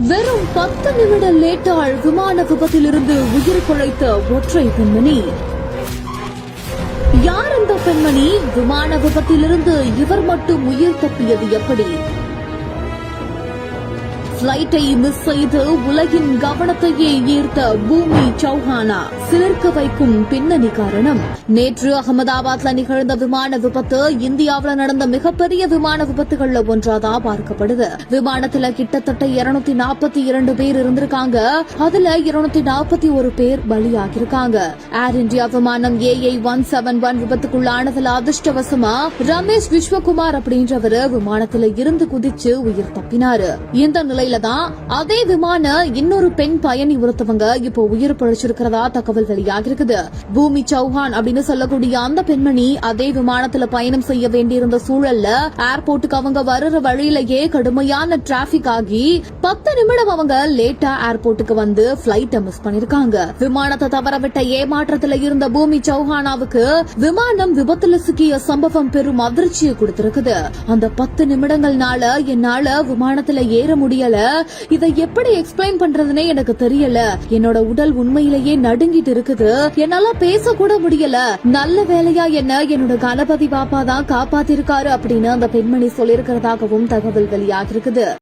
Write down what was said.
வெறும் 10 நிமிட லேட்டால் விமான விபத்திலிருந்து உயிர் பிழைத்த ஒற்றை பெண்மணி. யார் அந்த பெண்மணி? விமான விபத்திலிருந்து இவர் மட்டும் உயிர் தப்பியது எப்படி? பிளைட்டை மிஸ் செய்து உலகின் கவனத்தையே ஈர்த்த பூமி சௌஹானா சிலிர்க்க வைக்கும் பின்னணி காரணம். நேற்று அகமதாபாத்ல நிகழ்ந்த விமான விபத்து இந்தியாவில் நடந்த மிகப்பெரிய விமான விபத்துகள்ல ஒன்றாதான் பார்க்கப்படுது. விமானத்துல கிட்டத்தட்ட 242 பேர் இருந்திருக்காங்க. அதுல 241 பேர் பலியாகிருக்காங்க. ஏர் இந்தியா விமானம் AI-171 விபத்துக்குள்ளானதுல அதிர்ஷ்டவசமா ரமேஷ் விஸ்வகுமார் அப்படின்றவரு விமானத்துல இருந்து குதிச்சு உயிர் தப்பினாரு. இந்த நிலையில அதே விமான இன்னொரு பெண் பயணி ஒருத்தவங்க இப்போ உயிர் பிழைச்சிருக்கிறதா தகவல் வெளியாகிருக்குது. பூமி சௌஹான் அப்படின்னு சொல்லக்கூடிய அந்த பெண்மணி அதே விமானத்துல பயணம் செய்ய வேண்டியிருந்த சூழல்ல ஏர்போர்ட்டுக்கு அவங்க வர்ற வழியிலேயே கடுமையான டிராபிக் ஆகி 10 நிமிடம் அவங்க லேட்டா ஏர்போர்ட்டுக்கு வந்து பிளைட்ட மிஸ் பண்ணிருக்காங்க. விமானத்தை தவறவிட்ட ஏமாற்றத்துல இருந்த பூமி சௌஹானாவுக்கு விமானம் விபத்துல சிக்கிய சம்பவம் பெரும் அதிர்ச்சியை கொடுத்திருக்குது. அந்த 10 நிமிடங்கள்னால என்னால விமானத்துல ஏற முடியல, இதை எப்படி எக்ஸ்பிளைன் பண்றதுன்னே எனக்கு தெரியல, என்னோட உடல் உண்மையிலேயே நடுங்கிட்டு இருக்குது, என்னால பேச கூட முடியல, நல்ல வேலையா என்ன என்னோட கணபதி பாப்பா தான் காப்பாத்திருக்காரு அப்படின்னு அந்த பெண்மணி சொல்லியிருக்கிறதாகவும் தகவல் வெளியாகிருக்குது.